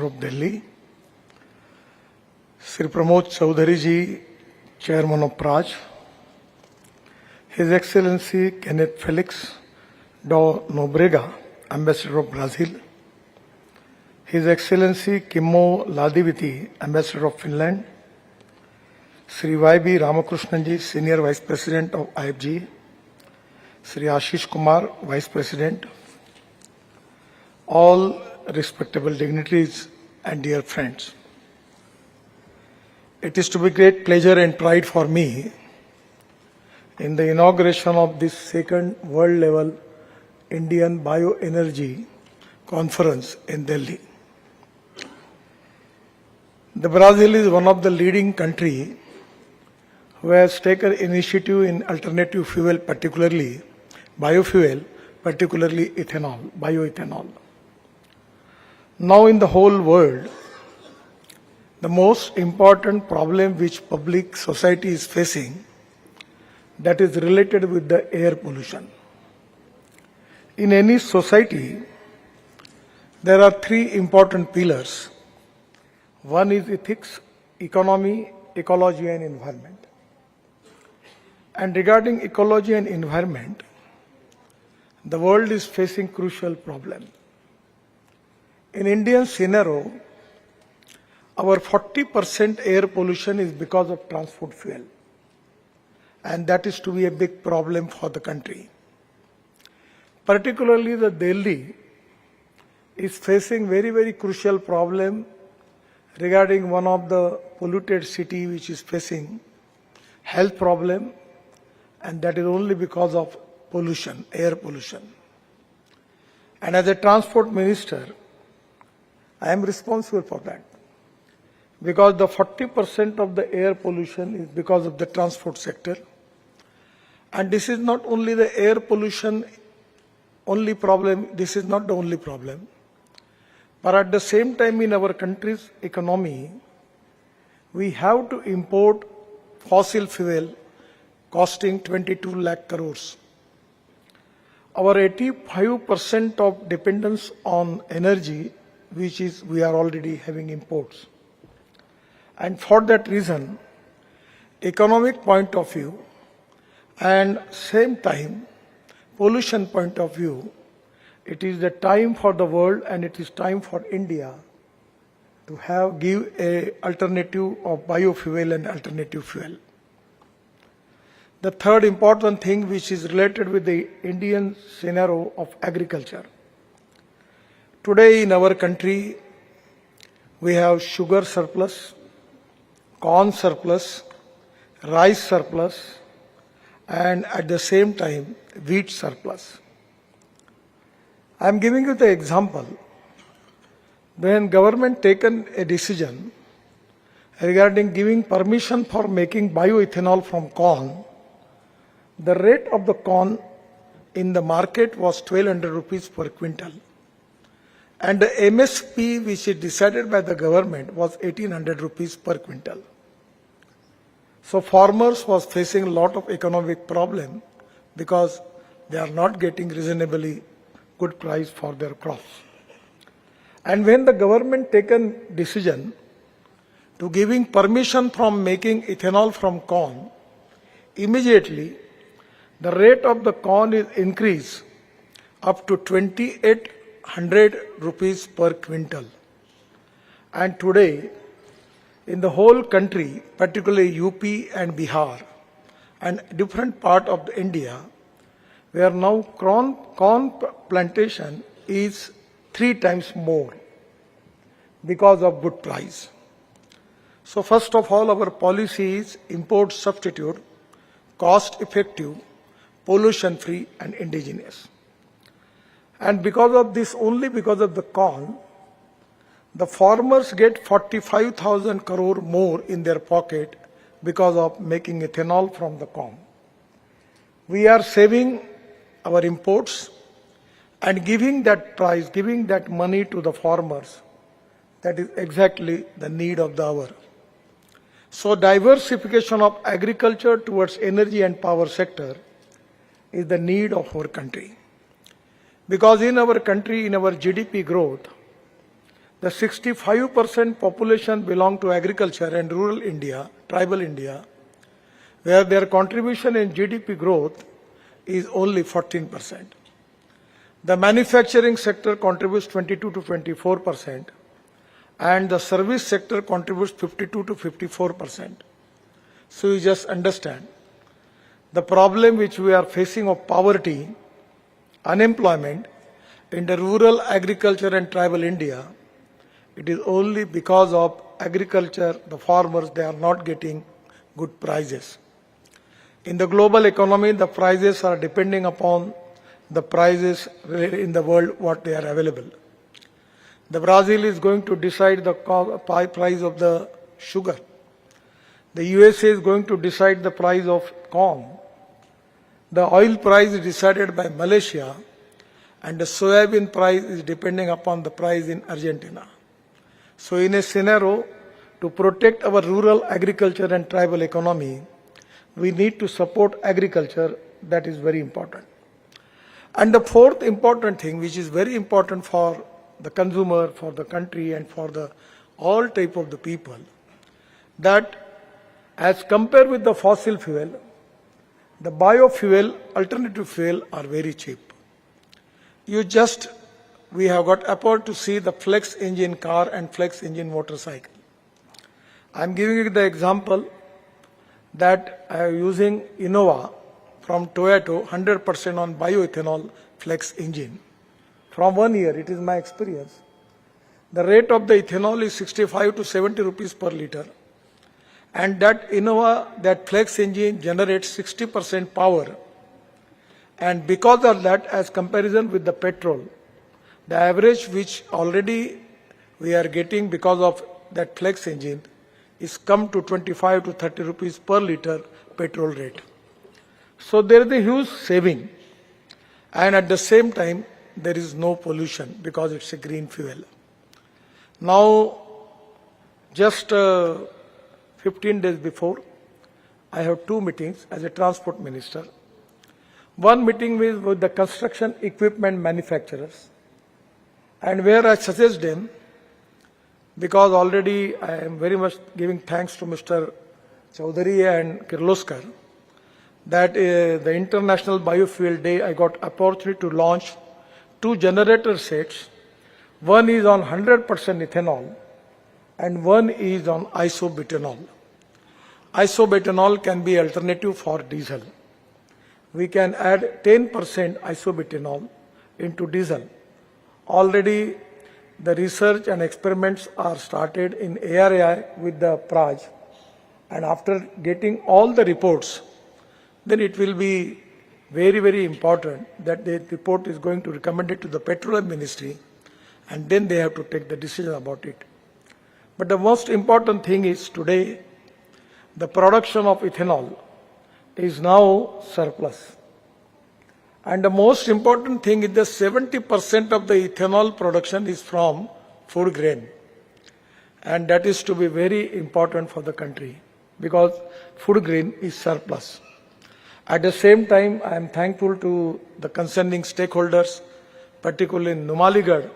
of Delhi, Sri Pramod Chaudhary ji, Chairman of Praj, His Excellency Kenneth Felix da Nobrega, Ambassador of Brazil, His Excellency Kimmo Ladiviti, Ambassador of Finland, Sri Y.B. Ramakrishnan ji, Senior Vice President of IFG, Sri Ashish Kumar, Vice President, all respectable dignitaries and dear friends. It is to be great pleasure and pride for me in the inauguration of this second world level Indian Bioenergy conference in Delhi. The Brazil is one of the leading countries who has taken initiative in alternative fuel, particularly biofuel, particularly ethanol, bioethanol. Now in the whole world, the most important problem which public society is facing, that is related with the air pollution. In any society, there are three important pillars. One is ethics, economy, ecology and environment. And regarding ecology and environment, the world is facing crucial problem. In Indian scenario, our 40% air pollution is because of transport fuel. And that is to be a big problem for the country. Particularly the Delhi is facing very crucial problem regarding one of the polluted city which is facing health problem, and that is only because of pollution, air pollution. And as a transport minister, I am responsible for that, because the 40% of the air pollution is because of the transport sector. And this is not only the air pollution only problem, this is not the only problem. But at the same time, in our country's economy, we have to import fossil fuel costing 22 lakh crores. Our 85% of dependence on energy, which is we are already having imports. And for that reason, economic point of view and same time pollution point of view, it is the time for the world and it is time for India to give a alternative of biofuel and alternative fuel. The third important thing which is related with the Indian scenario of agriculture. Today in our country, we have sugar surplus, corn surplus, rice surplus, and at the same time, wheat surplus. I am giving you the example. When government taken a decision regarding giving permission for making bioethanol from corn, the rate of the corn in the market was 1200 rupees per quintal. And the MSP which is decided by the government was 1800 rupees per quintal. So farmers was facing a lot of economic problem because they are not getting reasonably good price for their crops. And when the government taken decision to giving permission from making ethanol from corn, immediately the rate of the corn is increased up to 2800 rupees per quintal. And today, in the whole country, particularly UP and Bihar and different part of India, where now corn plantation is 3 times more because of good price. So first of all, our policy is import substitute, cost effective, pollution free and indigenous. And because of this, only because of the corn, the farmers get 45,000 crore more in their pocket because of making ethanol from the corn. We are saving our imports and giving that price, giving that money to the farmers. That is exactly the need of the hour. So diversification of agriculture towards energy and power sector is the need of our country. Because in our country, in our GDP growth, the 65% population belong to agriculture and rural India, tribal India, where their contribution in GDP growth is only 14%. The manufacturing sector contributes 22 to 24%, and the service sector contributes 52 to 54%. So you just understand the problem which we are facing of poverty, unemployment in the rural agriculture and tribal India. It is only because of agriculture, the farmers, they are not getting good prices. In the global economy, the prices are depending upon the prices in the world, what they are available. The Brazil is going to decide the price of the sugar. The USA is going to decide the price of corn. The oil price is decided by Malaysia, and the soybean price is depending upon the price in Argentina. So in a scenario, to protect our rural agriculture and tribal economy, we need to support agriculture. That is very important. And the fourth important thing, which is very important for the consumer, for the country, and for the all type of the people, that as compared with the fossil fuel, the biofuel, alternative fuel are very cheap. We have got Apple to see the flex engine car and flex engine motorcycle. I am giving you the example that I am using Innova from Toyota 100% on bioethanol flex engine. From 1 year, it is my experience. The rate of the ethanol is 65 to 70 rupees per liter. And that Innova, that flex engine generates 60% power. And because of that, as comparison with the petrol, the average which already we are getting because of that flex engine is come to 25 to 30 rupees per liter petrol rate. So there is a huge saving, and at the same time there is no pollution because it's a green fuel. Now, just 15 days before, I have 2 meetings as a transport minister. One meeting with the construction equipment manufacturers, and where I suggest them, because already I am very much giving thanks to Mr. Chaudhary and Kirloskar, that the International Biofuel Day, I got opportunity to launch 2 generator sets. One is on 100% ethanol, and one is on isobutanol. Isobutanol can be alternative for diesel. We can add 10% isobutanol into diesel. Already the research and experiments are started in ARAI with the Praj, and after getting all the reports, then it will be very, very important that the report is going to recommend it to the Petroleum Ministry, and then they have to take the decision about it. But the most important thing is today, the production of ethanol is now surplus. And the most important thing is that 70% of the ethanol production is from food grain. And that is to be very important for the country because food grain is surplus. At the same time, I am thankful to the concerning stakeholders, particularly in Numaligarh.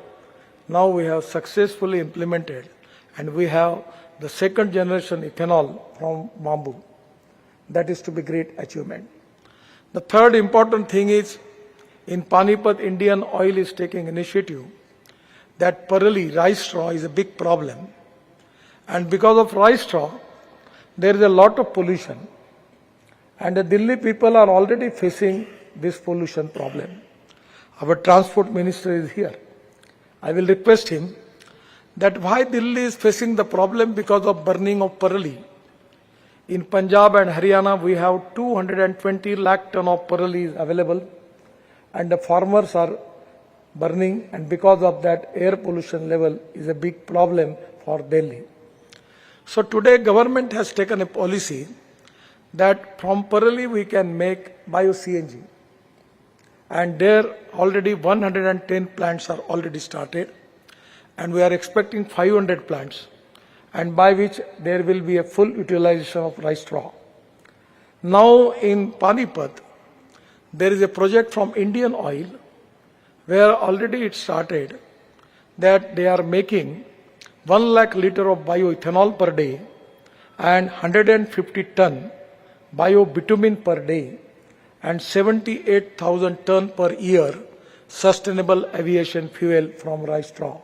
Now we have successfully implemented, and we have the 2nd generation ethanol from bamboo. That is to be great achievement. The third important thing is, in Panipat, Indian Oil is taking initiative that parali, rice straw, is a big problem. And because of rice straw, there is a lot of pollution. And the Delhi people are already facing this pollution problem. Our transport minister is here. I will request him that why Delhi is facing the problem because of burning of parali. In Punjab and Haryana, we have 220 lakh ton of parali available, and the farmers are burning, and because of that, air pollution level is a big problem for Delhi. So today, government has taken a policy that from parali we can make bio-CNG. And there already 110 plants are already started, and we are expecting 500 plants, and by which there will be a full utilization of rice straw. Now in Panipat, there is a project from Indian Oil where already it started that they are making 1 lakh liter of bioethanol per day and 150 ton biobitumen per day and 78,000 ton per year sustainable aviation fuel from rice straw.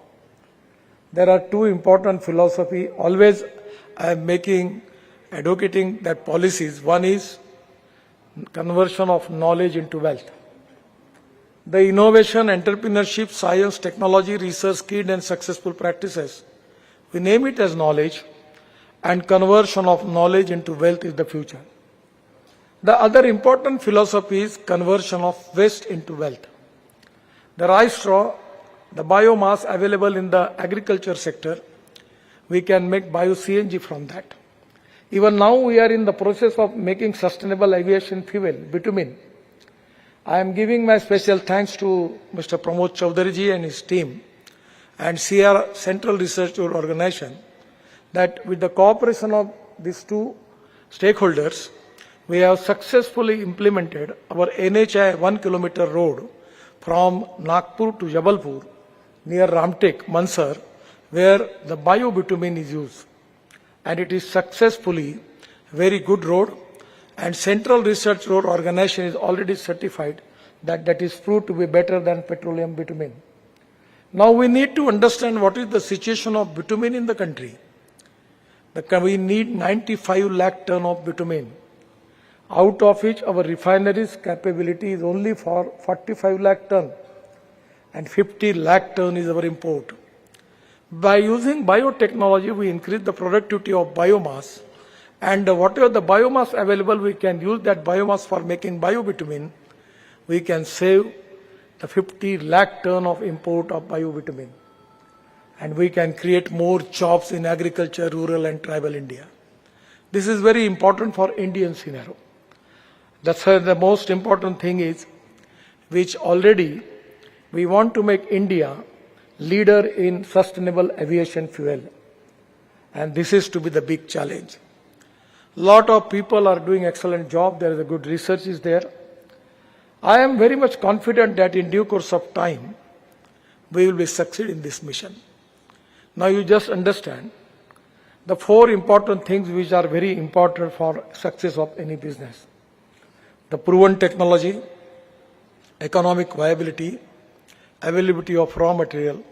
There are two important philosophies. Always I am advocating that policies. One is conversion of knowledge into wealth. The innovation, entrepreneurship, science, technology, research, skilled and successful practices, we name it as knowledge, and conversion of knowledge into wealth is the future. The other important philosophy is conversion of waste into wealth. The rice straw, the biomass available in the agriculture sector, we can make bio-CNG from that. Even now we are in the process of making sustainable aviation fuel, bitumen. I am giving my special thanks to Mr. Pramod Chaudhary and his team and CR Central Research Organization that with the cooperation of these two stakeholders, we have successfully implemented our NHI 1 kilometer road from Nagpur to Jabalpur near Ramtek, Mansar, where the biobitumen is used. And it is successfully very good road, and Central Research Road Organization is already certified that that is proved to be better than petroleum bitumen. Now we need to understand what is the situation of bitumen in the country. We need 95 lakh ton of bitumen, out of which our refineries capability is only for 45 lakh ton and 50 lakh ton is our import. By using biotechnology, we increase the productivity of biomass, and whatever the biomass available, we can use that biomass for making biobitumen. We can save the 50 lakh ton of import of biobitumen, and we can create more jobs in agriculture, rural and tribal India. This is very important for Indian scenario. That's why the most important thing is, which already we want to make India leader in sustainable aviation fuel. And this is to be the big challenge. Lot of people are doing excellent job. There is a good research is there. I am very much confident that in due course of time, we will be succeed in this mission. Now you just understand the four important things which are very important for success of any business. The proven technology, economic viability, availability of raw material,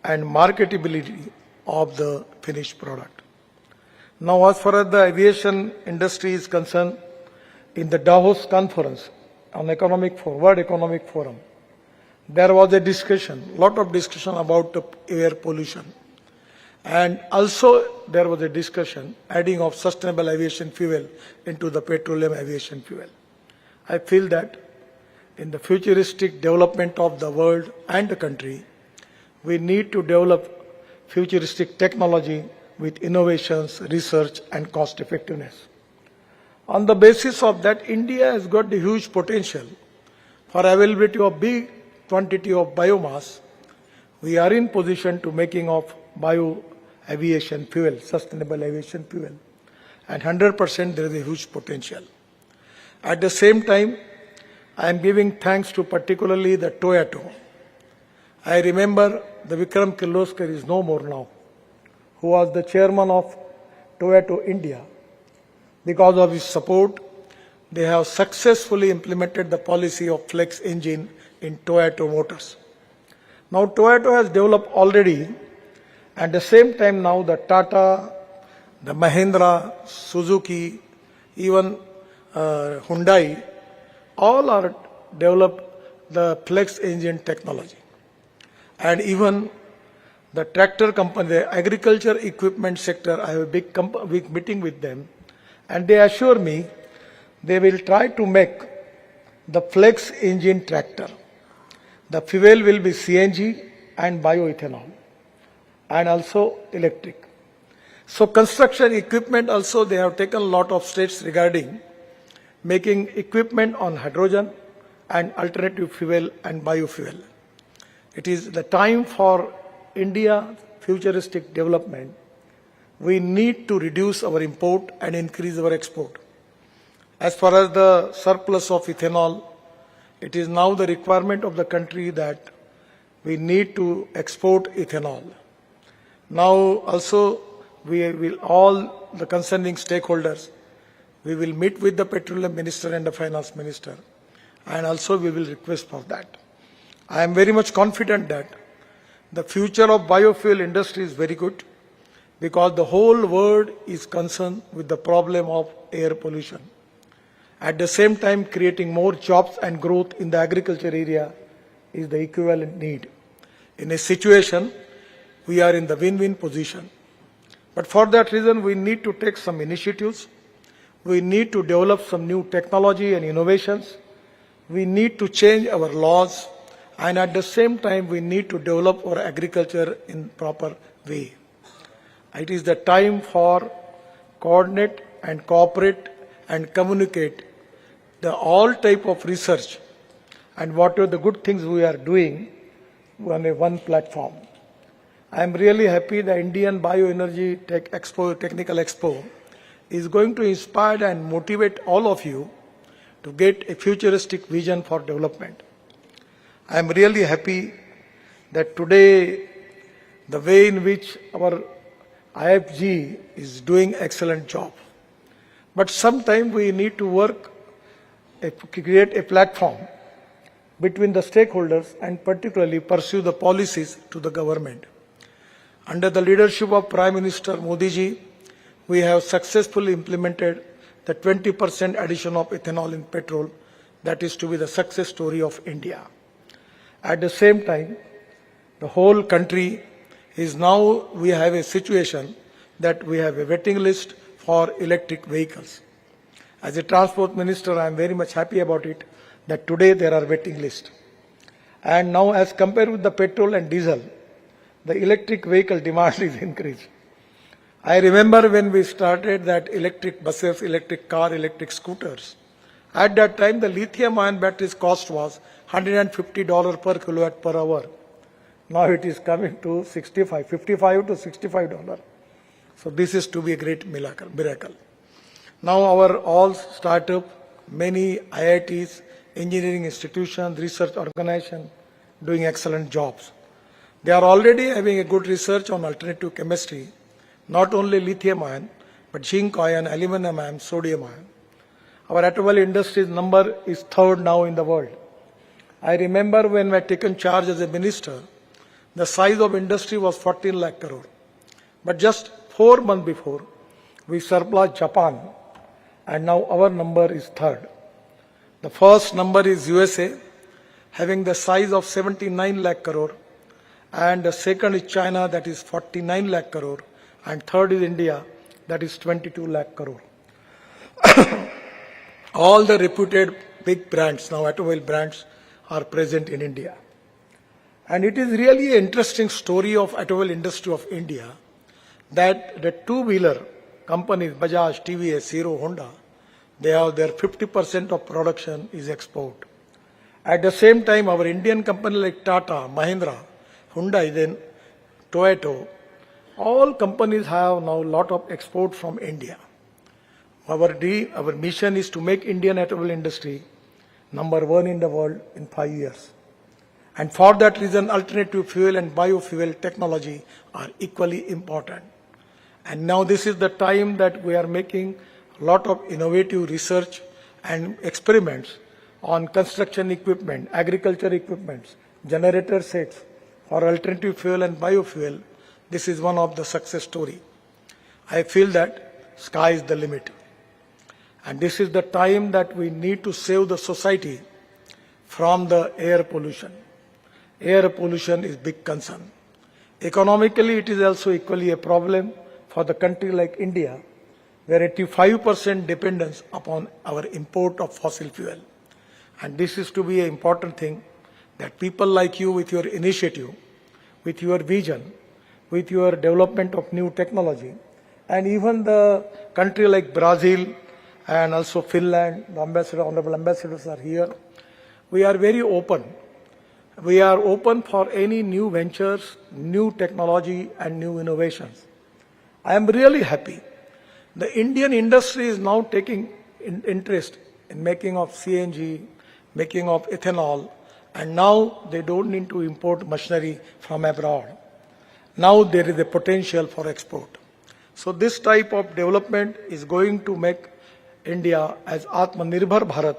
and marketability of the finished product. Now, as far as the aviation industry is concerned, in the Davos conference on World Economic Forum, there was a discussion, lot of discussion about the air pollution. And also there was a discussion adding of sustainable aviation fuel into the petroleum aviation fuel. I feel that in the futuristic development of the world and the country, we need to develop futuristic technology with innovations, research and cost effectiveness. On the basis of that, India has got the huge potential for availability of big quantity of biomass. We are in position to making of bio aviation fuel, sustainable aviation fuel, and 100% there is a huge potential. At the same time, I am giving thanks to particularly the Toyota. I remember the Vikram Kirloskar is no more now, who was the chairman of Toyota India. Because of his support, they have successfully implemented the policy of flex engine in Toyota Motors. Now Toyota has developed already, at the same time now the Tata, the Mahindra, Suzuki, even Hyundai, all are developed the flex engine technology. And even the tractor company, the agriculture equipment sector, I have a big meeting with them, and they assure me they will try to make the flex engine tractor. The fuel will be CNG and bioethanol, and also electric. So construction equipment also, they have taken a lot of steps regarding making equipment on hydrogen and alternative fuel and biofuel. It is the time for India futuristic development. We need to reduce our import and increase our export. As far as the surplus of ethanol, it is now the requirement of the country that we need to export ethanol. Now also we will, all the concerning stakeholders, we will meet with the Petroleum Minister and the Finance Minister, and also we will request for that. I am very much confident that the future of biofuel industry is very good, because the whole world is concerned with the problem of air pollution. At the same time, creating more jobs and growth in the agriculture area is the equivalent need. In a situation, we are in the win-win position. But for that reason, we need to take some initiatives. We need to develop some new technology and innovations. We need to change our laws, and at the same time, we need to develop our agriculture in proper way. It is the time for coordinate and cooperate and communicate the all type of research and what are the good things we are doing on a one platform. I am really happy the Indian Bioenergy Technical Expo is going to inspire and motivate all of you to get a futuristic vision for development. I am really happy that today the way in which our IFG is doing excellent job. But sometimes we need to work, create a platform between the stakeholders and particularly pursue the policies to the government. Under the leadership of Prime Minister Modi ji, we have successfully implemented the 20% addition of ethanol in petrol. That is to be the success story of India. At the same time, the whole country is now, we have a situation that we have a waiting list for electric vehicles. As a transport minister, I am very much happy about it, that today there are waiting lists. And now as compared with the petrol and diesel, the electric vehicle demand is increased. I remember when we started that electric buses, electric car, electric scooters. At that time, the lithium-ion batteries cost was $150 per kilowatt per hour. Now it is coming to $55 to $65. So this is to be a great miracle. Now our all startup, many IITs, engineering institutions, research organizations doing excellent jobs. They are already having a good research on alternative chemistry, not only lithium-ion, but zinc-ion, aluminum-ion, sodium-ion. Our automobile industry's number is third now in the world. I remember when I had taken charge as a minister, the size of industry was 14 lakh crore. But just 4 months before, we surpassed Japan, and now our number is third. The first number is USA, having the size of 79 lakh crore, and the second is China, that is 49 lakh crore, and third is India, that is 22 lakh crore. All the reputed big brands, now automobile brands, are present in India. And it is really an interesting story of automobile industry of India, that the two-wheeler companies, Bajaj, TVS, Hero, Honda, they have their 50% of production is export. At the same time, our Indian company like Tata, Mahindra, Hyundai, then Toyota, all companies have now a lot of export from India. Our mission is to make Indian automobile industry number one in the world in 5 years. And for that reason, alternative fuel and biofuel technology are equally important. And now this is the time that we are making a lot of innovative research and experiments on construction equipment, agriculture equipments, generator sets for alternative fuel and biofuel. This is one of the success story. I feel that sky is the limit. And this is the time that we need to save the society from the air pollution. Air pollution is big concern. Economically, it is also equally a problem for the country like India, where 85% dependence upon our import of fossil fuel. And this is to be an important thing, that people like you with your initiative, with your vision, with your development of new technology, and even the country like Brazil and also Finland, the honorable ambassadors are here. We are very open. We are open for any new ventures, new technology and new innovations. I am really happy. The Indian industry is now taking interest in making of CNG, making of ethanol, and now they don't need to import machinery from abroad. Now there is a potential for export. So this type of development is going to make India as Atmanirbhar Bharat,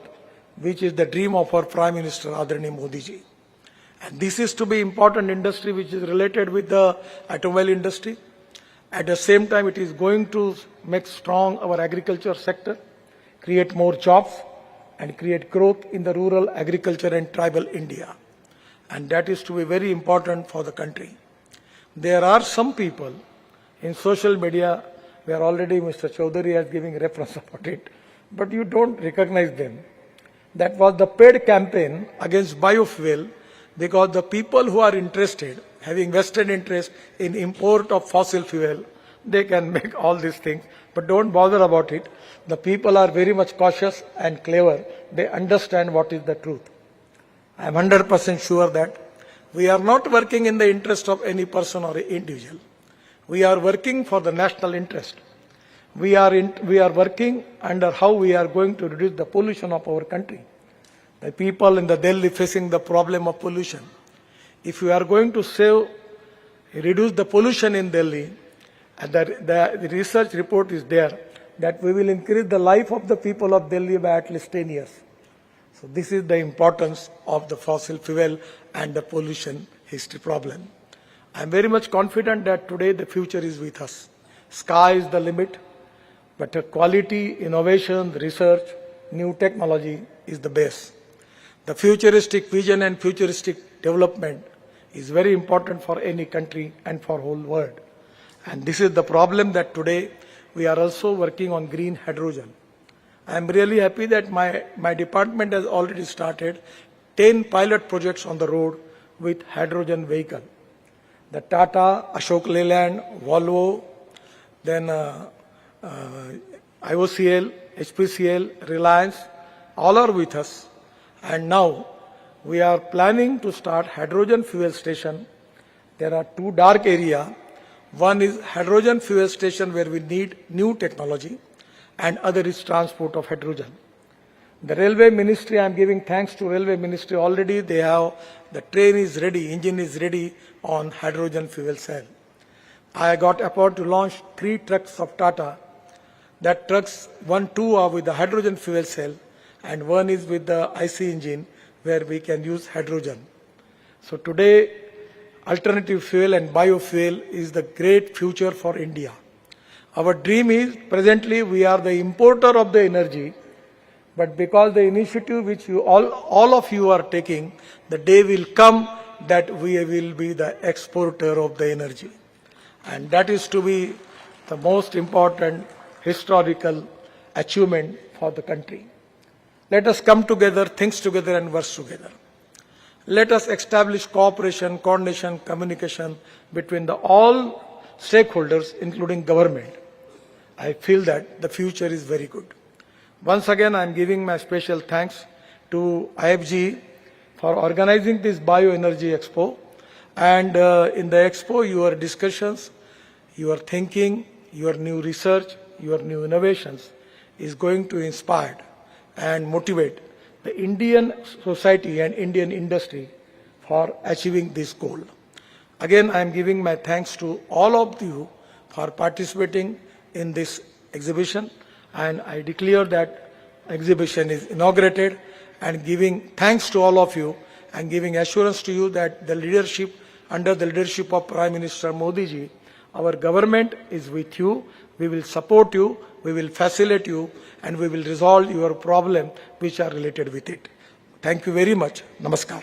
which is the dream of our Prime Minister Adharaniya Modi ji. And this is to be important industry which is related with the automobile industry. At the same time, it is going to make strong our agriculture sector, create more jobs, and create growth in the rural agriculture and tribal India. And that is to be very important for the country. There are some people in social media where already Mr. Chaudhary is giving reference about it, but you don't recognize them. That was the paid campaign against biofuel, because the people who are interested, having vested interest in import of fossil fuel, they can make all these things, but don't bother about it. The people are very much cautious and clever. They understand what is the truth. I am 100% sure that we are not working in the interest of any person or individual. We are working for the national interest. We are working under how we are going to reduce the pollution of our country. The people in the Delhi facing the problem of pollution. If we are going to reduce the pollution in Delhi, and the research report is there that we will increase the life of the people of Delhi by at least 10 years. So this is the importance of the fossil fuel and the pollution history problem. I am very much confident that today the future is with us. Sky is the limit, but quality, innovation, research, new technology is the base. The futuristic vision and futuristic development is very important for any country and for whole world. And this is the problem that today we are also working on green hydrogen. I am really happy that my department has already started 10 pilot projects on the road with hydrogen vehicle. The Tata, Ashok Leyland, Volvo, then IOCL, HPCL, Reliance, all are with us. And now we are planning to start hydrogen fuel station. There are two dark areas. One is hydrogen fuel station where we need new technology, and other is transport of hydrogen. The Railway Ministry, I am giving thanks to Railway Ministry, already they have, the train is ready, engine is ready on hydrogen fuel cell. I got appointed to launch 3 trucks of Tata. That trucks, 2 are with the hydrogen fuel cell, and 1 is with the IC engine where we can use hydrogen. So today, alternative fuel and biofuel is the great future for India. Our dream is, presently we are the importer of the energy, but because the initiative which you all of you are taking, the day will come that we will be the exporter of the energy. And that is to be the most important historical achievement for the country. Let us come together, think together and work together. Let us establish cooperation, coordination, communication between all stakeholders, including government. I feel that the future is very good. Once again, I am giving my special thanks to IFG for organizing this Bioenergy Expo. And in the Expo, your discussions, your thinking, your new research, your new innovations is going to inspire and motivate the Indian society and Indian industry for achieving this goal. Again, I am giving my thanks to all of you for participating in this exhibition, and I declare that exhibition is inaugurated, and giving thanks to all of you and giving assurance to you that the leadership, under the leadership of Prime Minister Modi ji, our government is with you. We will support you, we will facilitate you, and we will resolve your problem which are related with it. Thank you very much. Namaskar.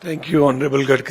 Thank you, Honorable Gadkari.